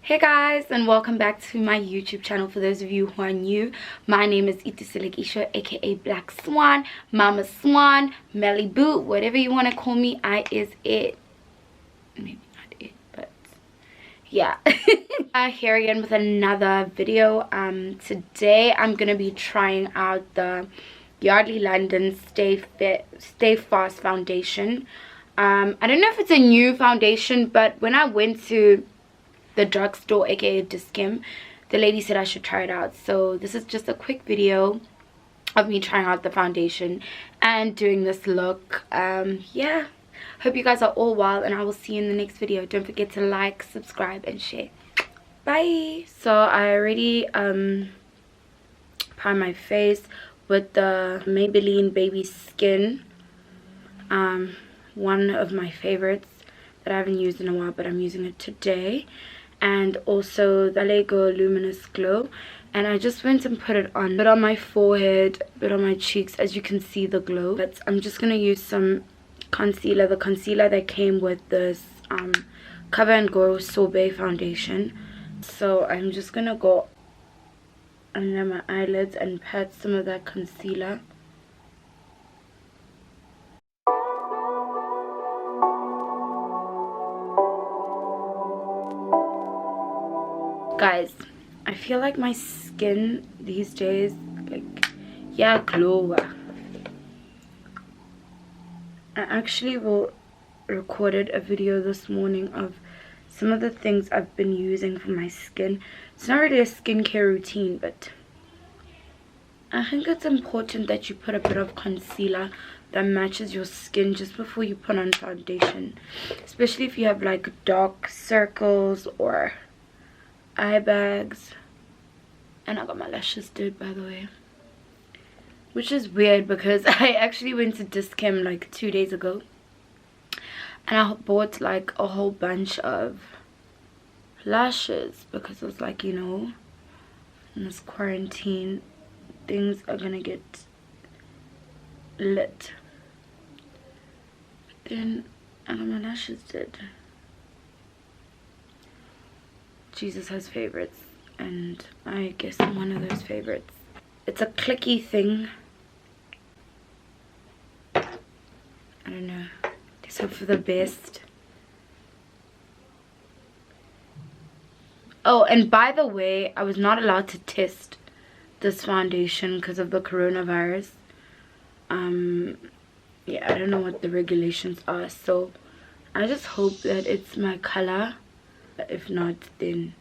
Hey guys, and welcome back to my YouTube channel. For those of you who are new, my name is Itusilekisho, aka Blaq Swan, Mama Swan, Melly Boo, whatever you want to call me. I is it. Maybe not it, but yeah. Here again with another video. Today I'm gonna be trying out the Yardley London Stayfast foundation. I don't know if it's a new foundation, but when I went to the drugstore, aka dischem, the lady said I should try it out. So this is just a quick video of me trying out the foundation and doing this look. Yeah, hope you guys are all well, and I will see you in the next video. Don't forget to like, subscribe, and share. Bye. So I already primed my face with the Maybellene Baby Skin, one of my favorites that I haven't used in a while, but I'm using it today. And also the Lego Luminous Glow, and I just went and put it on, a bit on my forehead, a bit on my cheeks, as you can see the glow. But I'm just gonna use some concealer, the concealer that came with this Cover and Go Sorbet foundation. So I'm just gonna go under my eyelids and pat some of that concealer. Guys, I feel like my skin these days, like, yeah, glow. I actually recorded a video this morning of some of the things I've been using for my skin. It's not really a skincare routine, but I think it's important that you put a bit of concealer that matches your skin just before you put on foundation, especially if you have like dark circles or eye bags. And I got my lashes did, by the way, which is weird because I actually went to dischem like 2 days ago, and I bought like a whole bunch of lashes because I was like, you know, in this quarantine things are gonna get lit. Then I got my lashes did. Jesus has favorites, and I guess I'm one of those favorites. It's a clicky thing. I don't know. Just hope for the best. Oh, and by the way, I was not allowed to test this foundation because of the coronavirus. Yeah, I don't know what the regulations are, so I just hope that it's my color. If not, then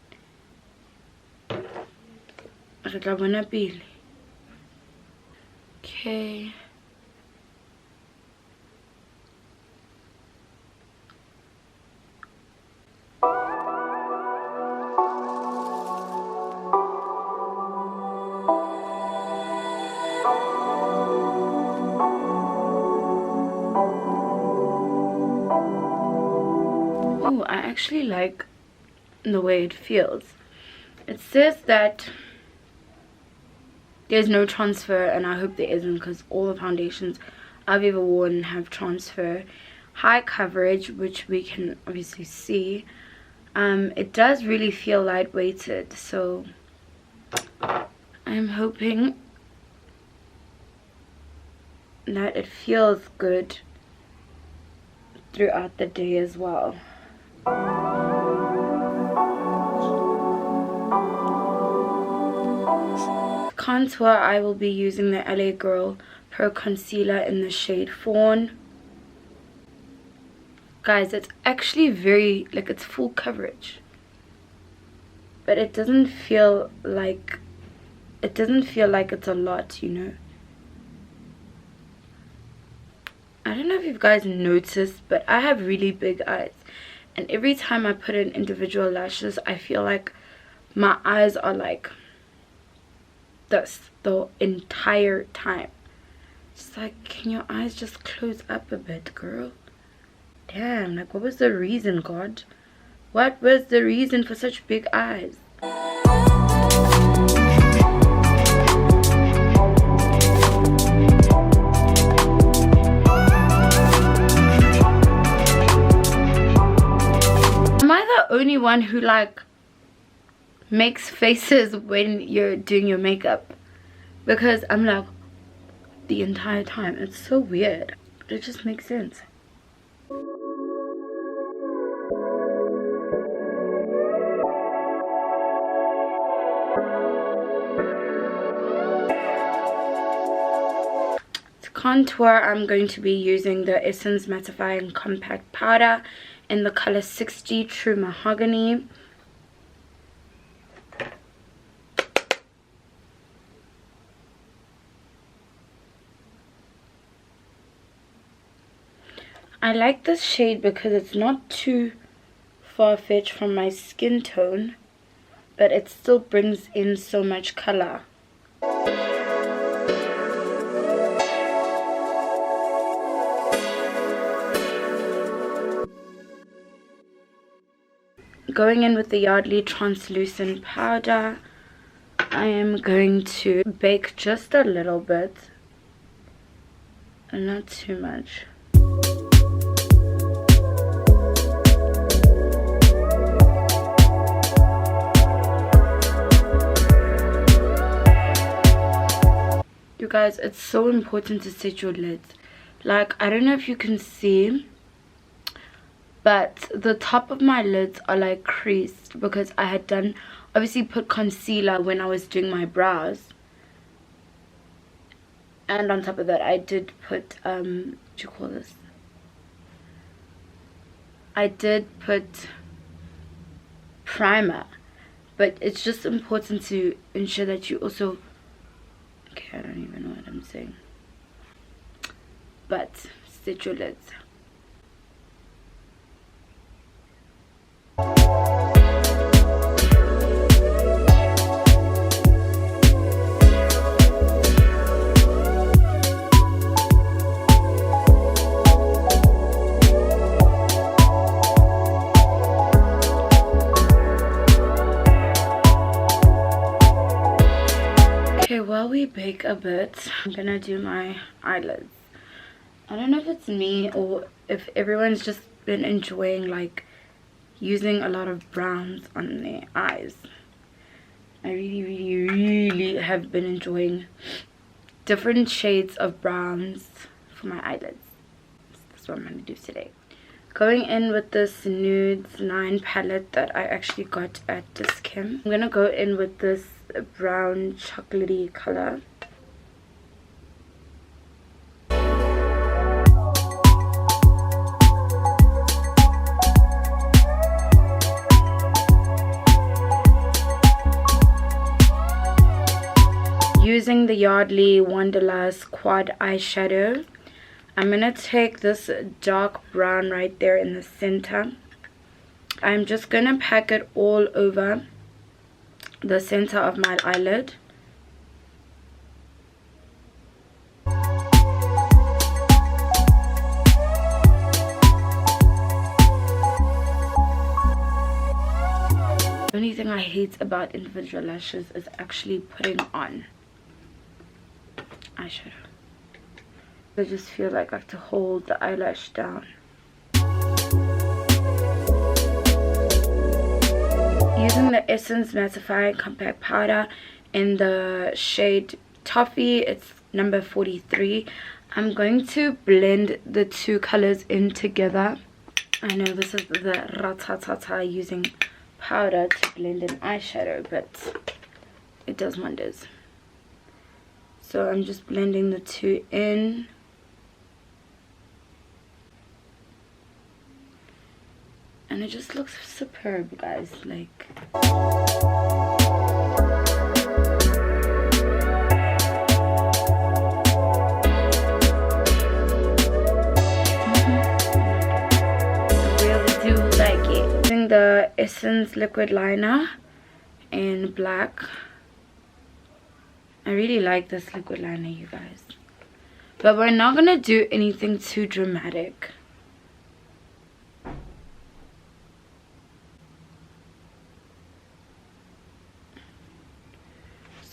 okay. Oh, I actually like the way it feels. It says that there's no transfer, and I hope there isn't, because all the foundations I've ever worn have transfer. High coverage, which we can obviously see. It does really feel lightweighted, so I'm hoping that it feels good throughout the day as well. Contour, I will be using the LA Girl Pro Concealer in the shade Fawn. Guys, it's actually very, like, it's full coverage, but it doesn't feel like it's a lot, you know. I don't know if you guys noticed, but I have really big eyes, and every time I put in individual lashes, I feel like my eyes are like this the entire time. Just like, can your eyes just close up a bit, girl? Damn, like, what was the reason, God? What was the reason for such big eyes? Am I the only one who like makes faces when you're doing your makeup, because I'm like the entire time. It's so weird, but it just makes sense. To contour, I'm going to be using the Essence Mattifying Compact Powder in the color 60 True Mahogany. I like this shade because it's not too far-fetched from my skin tone, but it still brings in so much color. Going in with the Yardley translucent powder, I am going to bake just a little bit and not too much. You guys, it's so important to set your lids. Like, I don't know if you can see, but the top of my lids are like creased because I had done, obviously put concealer when I was doing my brows, and on top of that I did put what do you call this, I did put primer. But it's just important to ensure that you also, okay, I don't even know what I'm saying, but set your lids. Okay, while we bake a bit, I'm gonna do my eyelids. I don't know if it's me or if everyone's just been enjoying like using a lot of browns on their eyes. I really have been enjoying different shades of browns for my eyelids. That's what I'm gonna do today. Going in with this Nudes 9 palette that I actually got at dischem. I'm gonna go in with this brown chocolatey color. Using the Yardley Wanderlust Quad eyeshadow, I'm gonna take this dark brown right there in the center. I'm just gonna pack it all over the center of my eyelid. The only thing I hate about individual lashes is actually putting on eyeshadow. I just feel like I have to hold the eyelash down. Using the Essence Mattifying Compact Powder in the shade Toffee, it's number 43. I'm going to blend the two colors in together. I know this is the ratatata using powder to blend in eyeshadow, but it does wonders. So I'm just blending the two in. And it just looks superb, guys. Like, I really do like it. Using the Essence liquid liner in black. I really like this liquid liner, you guys. But we're not gonna do anything too dramatic.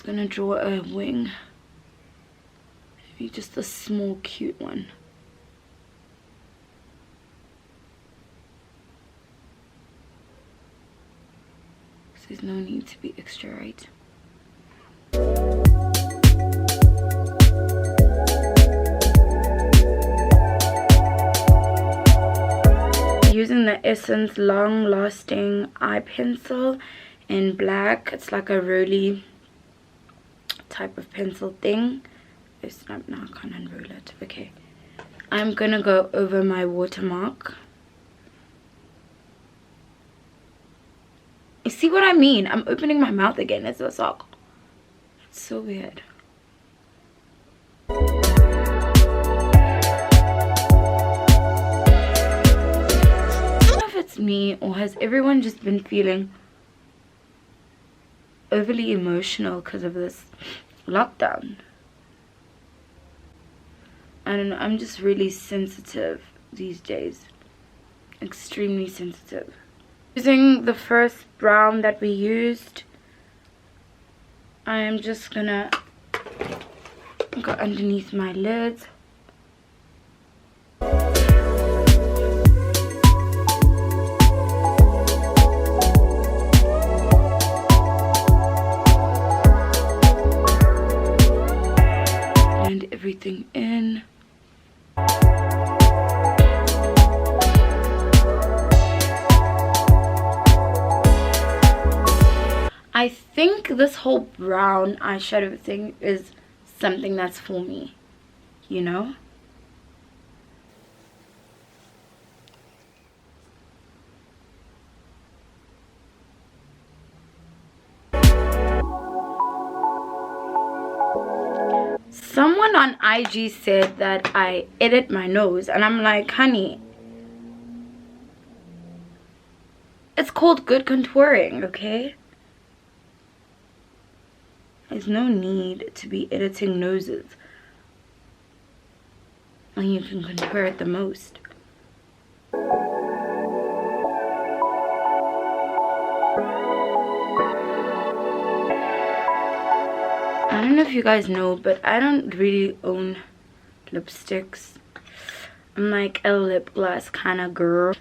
Gonna draw a wing, maybe just a small cute one. There's no need to be extra, right? Using the Essence Long Lasting Eye Pencil in black. It's like a roly type of pencil thing. Oh snap, now I can't unroll it. Okay, I'm gonna go over my watermark. You see what I mean? I'm opening my mouth again. It's a sock. It's so weird. I don't know if it's me or has everyone just been feeling overly emotional because of this lockdown. I don't know, I'm just really sensitive these days. Extremely sensitive. Using the first brown that we used, I am just gonna go underneath my lids. Blend everything in. I think this whole brown eyeshadow thing is something that's for me, you know? Someone on IG said that I edit my nose, and I'm like, honey, it's called good contouring, okay? There's no need to be editing noses when you can contour it the most. I don't know if you guys know, but I don't really own lipsticks. I'm like a lip gloss kind of girl.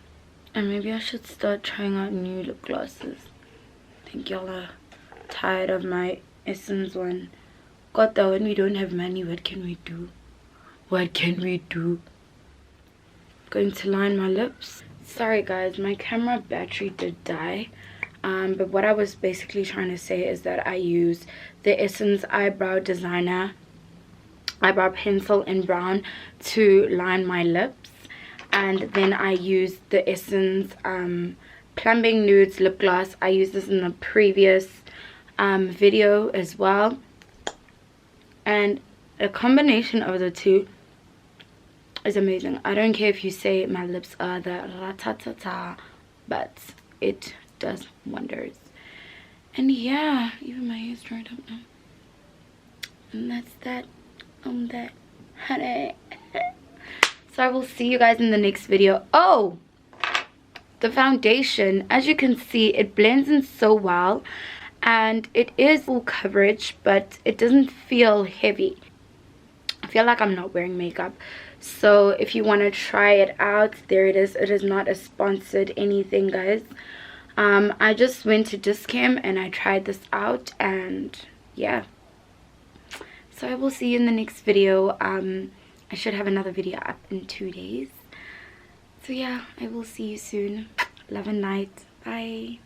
And maybe I should start trying out new lip glosses. I think y'all are tired of my Essence one. God, though, when we don't have money, what can we do? What can we do? Going to line my lips. Sorry guys, my camera battery did die. But what I was basically trying to say is that I use the Essence Eyebrow Designer eyebrow pencil in brown to line my lips, and then I use the Essence Plumbing Nudes lip gloss. I used this in the previous video as well, and a combination of the two is amazing. I don't care if you say my lips are the ra-ta-ta-ta, but it does wonders. And yeah, even my hair's dried up now. And that's that on that, honey. So I will see you guys in the next video. Oh, the foundation, as you can see, it blends in so well, and it is full coverage, but it doesn't feel heavy. I feel like I'm not wearing makeup. So if you want to try it out, there it is. It is not a sponsored anything, guys. I just went to dischem and I tried this out, and yeah. So I will see you in the next video. I should have another video up in 2 days. So yeah, I will see you soon. Love and light. Bye.